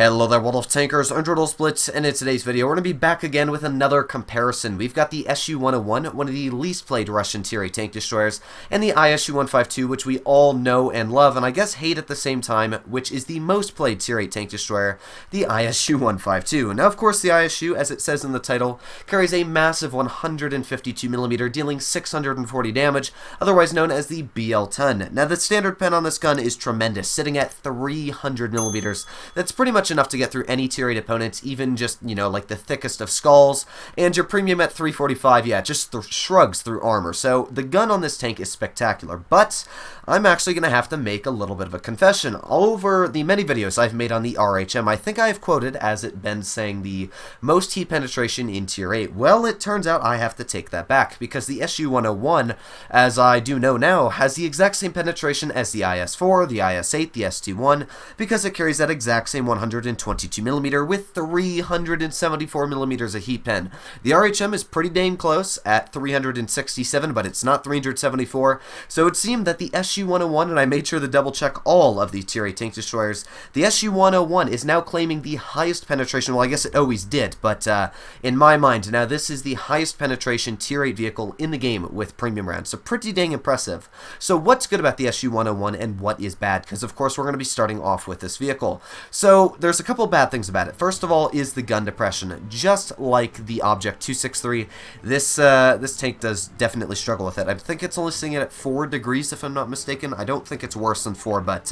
Hello there, World of Tankers, I'm World of Blitz, and in today's video we're going to be back again with another comparison. We've got the SU-101, one of the least played Russian Tier 8 tank destroyers, and the ISU-152, which we all know and love, and I guess hate at the same time, which is the most played Tier 8 tank destroyer, the ISU-152. Now, of course, the ISU, as it says in the title, carries a massive 152mm, dealing 640 damage, otherwise known as the BL-10. Now, the standard pen on this gun is tremendous, sitting at 300mm. That's pretty much enough to get through any tier 8 opponents, even just, you know, like the thickest of skulls, and your premium at 345, yeah, just shrugs through armor. So the gun on this tank is spectacular, but I'm actually going to have to make a little bit of a confession. Over the many videos I've made on the RHM, I think I have quoted as it been saying the most heat penetration in tier 8. Well, it turns out I have to take that back, because the SU-101, as I do know now, has the exact same penetration as the IS-4, the IS-8, the ST-1, because it carries that exact same 122mm with 374mm of heat pen. The RHM is pretty dang close at 367, but it's not 374, so it seemed that the SU-101, and I made sure to double check all of the tier 8 tank destroyers, the SU-101 is now claiming the highest penetration. Well, I guess it always did, but in my mind, now this is the highest penetration tier 8 vehicle in the game with premium rounds, so pretty dang impressive. So what's good about the SU-101 and what is bad? Because of course we're going to be starting off with this vehicle. So there's a couple bad things about it. First of all is the gun depression. Just like the Object 263, this tank does definitely struggle with it. I think it's only sitting at 4 degrees if I'm not mistaken. I don't think it's worse than 4, but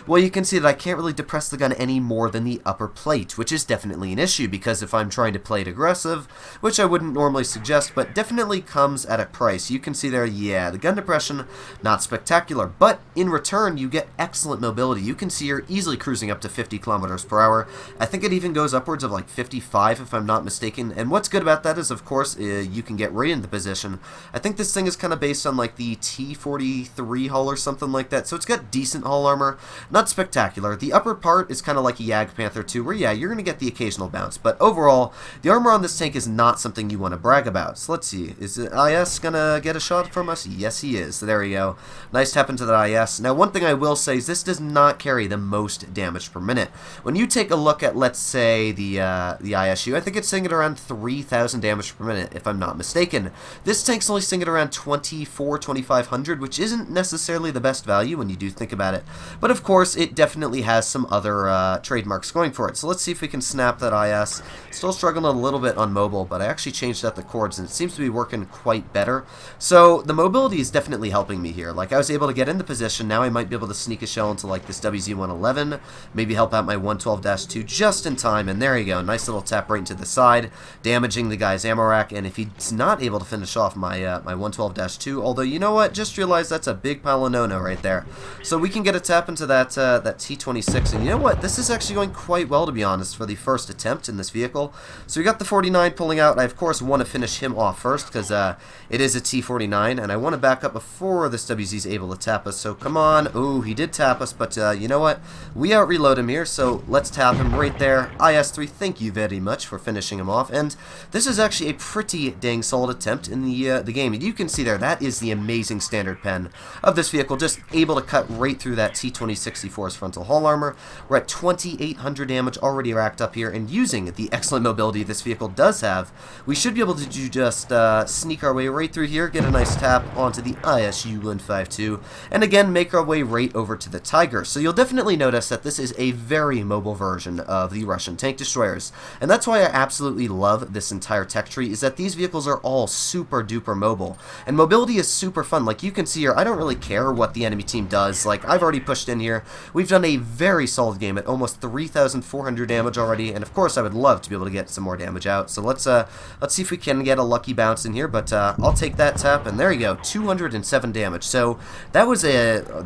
well, you can see that I can't really depress the gun any more than the upper plate, which is definitely an issue, because if I'm trying to play it aggressive, which I wouldn't normally suggest, but definitely comes at a price. You can see there, yeah, the gun depression, not spectacular, but in return you get excellent mobility. You can see you're easily cruising up to 50 kilometers per hour. I think it even goes upwards of like 55 if I'm not mistaken, and what's good about that is, of course, you can get right into position. I think this thing is kind of based on like the T-43 hull or something like that, so it's got decent hull armor, not spectacular. The upper part is kind of like a Jagdpanther 2, where yeah, you're going to get the occasional bounce, but overall, the armor on this tank is not something you want to brag about. So let's see, is the IS going to get a shot from us? Yes, he is. So there we go. Nice tap into that IS. Now, one thing I will say is this does not carry the most damage per minute. When you take a look at, let's say, the ISU, I think it's sitting at around 3,000 damage per minute, if I'm not mistaken. This tank's only sitting at around 2,500, which isn't necessarily the best value when you do think about it. But of course, it definitely has some other trademarks going for it. So let's see if we can snap that IS. Still struggling a little bit on mobile, but I actually changed out the chords, and it seems to be working quite better. So the mobility is definitely helping me here. Like, I was able to get into position. Now I might be able to sneak a shell into like this WZ-111, maybe help out my 112-2 just in time, and there you go. Nice little tap right into the side, damaging the guy's ammo rack, and if he's not able to finish off my my 112-2, although you know what, just realized that's a big pile of no-no right there. So we can get a tap into that that T-26, and you know what, this is actually going quite well, to be honest, for the first attempt in this vehicle. So we got the 49 pulling out. I of course want to finish him off first, because it is a T-49, and I want to back up before this WZ is able to tap us. So come on. Ooh, he did tap us, but you know what, we out-reload him here, so let's tap him right there. IS-3, thank you very much for finishing him off, and this is actually a pretty dang solid attempt in the game. And you can see there, that is the amazing standard pen of this vehicle, just able to cut right through that T-2064's frontal hull armor. We're at 2,800 damage already racked up here, and using the excellent mobility this vehicle does have, we should be able to just sneak our way right through here, get a nice tap onto the ISU-152, and again make our way right over to the Tiger. So you'll definitely notice that this is a very mobile version of the Russian tank destroyers, and that's why I absolutely love this entire tech tree, is that these vehicles are all super duper mobile, and mobility is super fun. Like, you can see here, I don't really care what the enemy team does. Like, I've already pushed in here. We've done a very solid game at almost 3,400 damage already, and of course I would love to be able to get some more damage out. So let's see if we can get a lucky bounce in here, but I'll take that tap, and there you go, 207 damage. So that was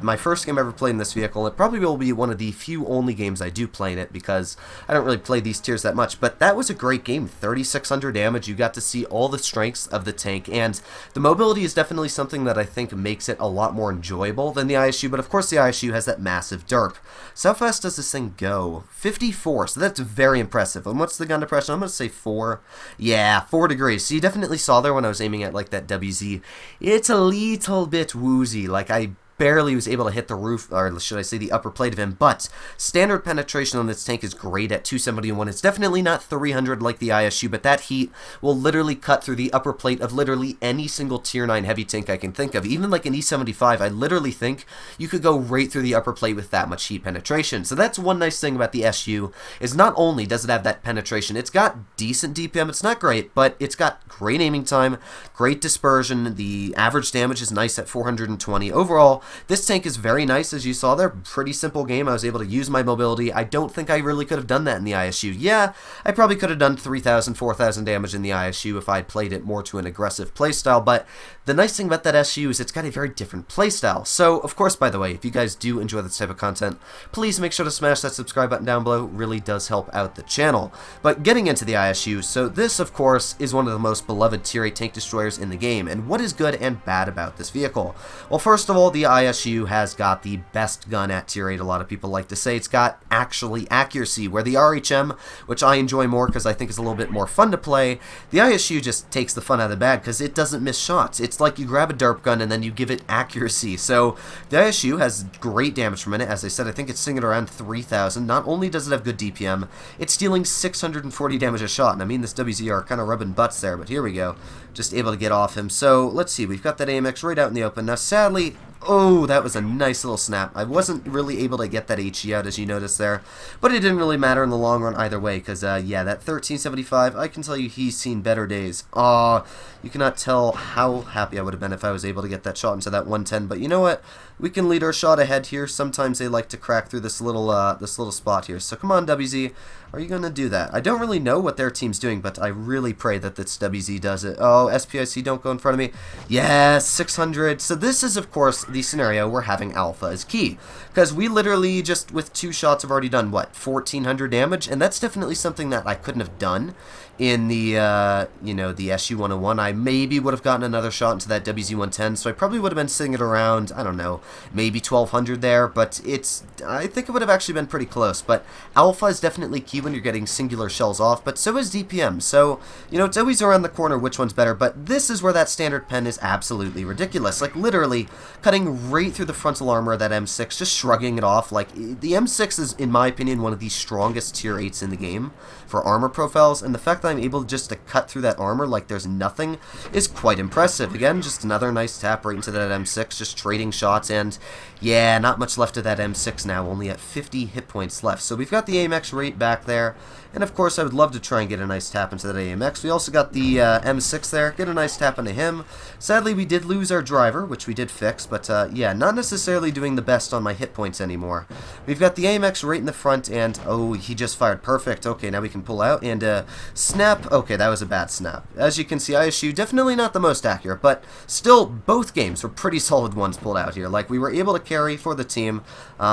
my first game I ever played in this vehicle. It probably will be one of the few only games I do play in it, because I don't really play these tiers that much, but that was a great game. 3,600 damage. You got to see all the strengths of the tank, and the mobility is definitely something that I think makes it a lot more enjoyable than the ISU, but of course the ISU has that massive derp. So how fast does this thing go? 54, so that's very impressive. And what's the gun depression? I'm going to say 4. Yeah, 4 degrees. So you definitely saw there when I was aiming at like that WZ, it's a little bit woozy. Like, I barely was able to hit the roof, or should I say the upper plate of him, but standard penetration on this tank is great at 271. It's definitely not 300 like the ISU, but that heat will literally cut through the upper plate of literally any single tier 9 heavy tank I can think of. Even like an E75, I literally think you could go right through the upper plate with that much heat penetration. So that's one nice thing about the SU, is not only does it have that penetration, it's got decent DPM, it's not great, but it's got great aiming time, great dispersion, the average damage is nice at 420. Overall, this tank is very nice, as you saw there. Pretty simple game. I was able to use my mobility. I don't think I really could have done that in the ISU. Yeah, I probably could have done 3,000, 4,000 damage in the ISU if I had played it more to an aggressive playstyle, but the nice thing about that SU is it's got a very different playstyle. So, of course, by the way, if you guys do enjoy this type of content, please make sure to smash that subscribe button down below. It really does help out the channel. But getting into the ISU, so this, of course, is one of the most beloved tier 8 tank destroyers in the game. And what is good and bad about this vehicle? Well, first of all, the ISU has got the best gun at tier 8. A lot of people like to say it's got actually accuracy, where the RHM, which I enjoy more because I think is a little bit more fun to play, the ISU just takes the fun out of the bag because it doesn't miss shots. It's like you grab a derp gun and then you give it accuracy. So the ISU has great damage per minute. As I said, I think it's sitting at around 3,000. Not only does it have good DPM, it's dealing 640 damage a shot. And I mean, this WZR kind of rubbing butts there, but here we go. Just able to get off him. So let's see, we've got that AMX right out in the open. Now sadly, oh, that was a nice little snap. I wasn't really able to get that HE out, as you noticed there, but it didn't really matter in the long run either way, because yeah, that 1375, I can tell you he's seen better days. Aw, you cannot tell how happy I would have been if I was able to get that shot into that 110, but you know what? We can lead our shot ahead here. Sometimes they like to crack through this little spot here. So come on, WZ, are you going to do that? I don't really know what their team's doing, but I really pray that this WZ does it. Oh, SPIC, don't go in front of me. Yes, 600. So this is, of course, the scenario where having alpha is key, because we literally just with 2 shots have already done, what, 1,400 damage, and that's definitely something that I couldn't have done in the, you know, the SU-101. I maybe would have gotten another shot into that WZ-110, so I probably would have been sitting at around, I don't know, maybe 1,200 there, but I think it would have actually been pretty close. But alpha is definitely key when you're getting singular shells off, but so is DPM, so, you know, it's always around the corner which one's better, but this is where that standard pen is absolutely ridiculous. Like, literally, cutting right through the frontal armor of that M6, just shrugging it off. Like, the M6 is, in my opinion, one of the strongest tier 8s in the game for armor profiles, and the fact that I'm able just to cut through that armor like there's nothing is quite impressive. Again, just another nice tap right into that M6, just trading shots, and yeah, not much left of that M6 now, only at 50 hit points left. So we've got the AMX right back there, and of course I would love to try and get a nice tap into that AMX. We also got the M6 there, get a nice tap into him. Sadly, we did lose our driver, which we did fix, but yeah, not necessarily doing the best on my hit points anymore. We've got the AMX right in the front, and oh, he just fired perfect. Okay, now we can pull out, and snap. Okay, that was a bad snap. As you can see, ISU definitely not the most accurate, but still, both games were pretty solid ones pulled out here. Like, we were able to carry for the team.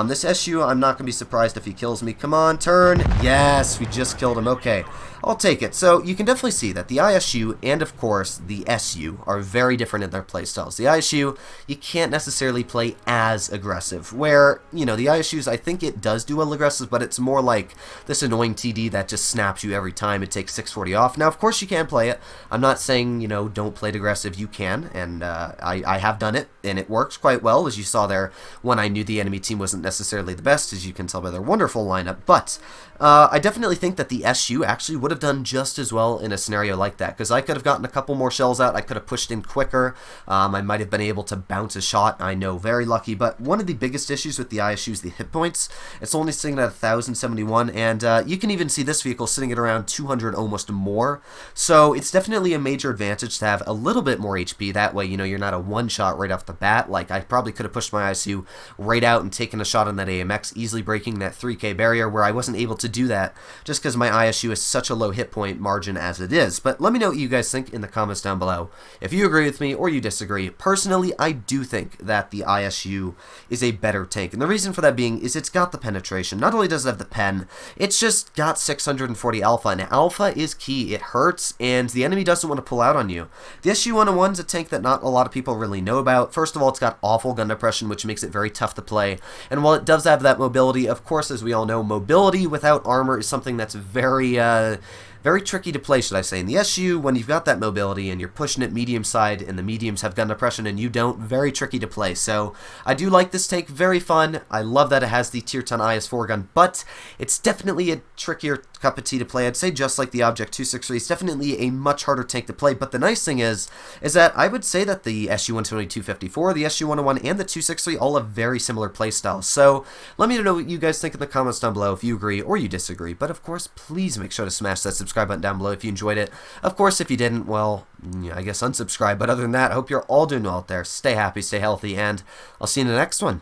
This SU, I'm not going to be surprised if he kills me. Come on, turn. Yes, we just killed him. Okay, I'll take it. So you can definitely see that the ISU and, of course, the SU are very different in their playstyles. The ISU, you can't necessarily play as aggressive, where, you know, the ISU's, I think it does do well aggressive, but it's more like this annoying TD that just snaps you every time. It takes 640 off. Now, of course, you can play it. I'm not saying, you know, don't play it aggressive. You can, and I have done it, and it works quite well, as you saw there when I knew the enemy team wasn't necessarily the best, as you can tell by their wonderful lineup. But I definitely think that the SU actually would have done just as well in a scenario like that, because I could have gotten a couple more shells out, I could have pushed in quicker, I might have been able to bounce a shot, I know, very lucky, but one of the biggest issues with the ISU is the hit points. It's only sitting at 1,071, and you can even see this vehicle sitting at around 200, almost more, so it's definitely a major advantage to have a little bit more HP. That way, you know, you're not a one-shot right off the bat. Like, I probably could have pushed my ISU right out and taken a shot on that AMX, easily breaking that 3K barrier, where I wasn't able to do that just because my ISU is such a low hit point margin as it is. But let me know what you guys think in the comments down below. If you agree with me or you disagree, personally, I do think that the ISU is a better tank. And the reason for that being is it's got the penetration. Not only does it have the pen, it's just got 640 alpha. And alpha is key. It hurts, and the enemy doesn't want to pull out on you. The SU-101 is a tank that not a lot of people really know about. First of all, it's got awful gun depression, which makes it very tough to play. And while it does have that mobility, of course, as we all know, mobility without armor is something that's very very tricky to play, should I say. In the SU, when you've got that mobility and you're pushing it medium side and the mediums have gun depression and you don't, very tricky to play. So I do like this tank, very fun. I love that it has the Tier 10 IS-4 gun, but it's definitely a trickier cup of tea to play. I'd say just like the Object 263, it's definitely a much harder tank to play, but the nice thing is that I would say that the SU-152, the SU-101, and the 263 all have very similar playstyles. So let me know what you guys think in the comments down below if you agree or you disagree. But of course, please make sure to smash that subscribe button down below if you enjoyed it. Of course, if you didn't, well, I guess unsubscribe. But other than that, I hope you're all doing well out there. Stay happy, stay healthy, and I'll see you in the next one.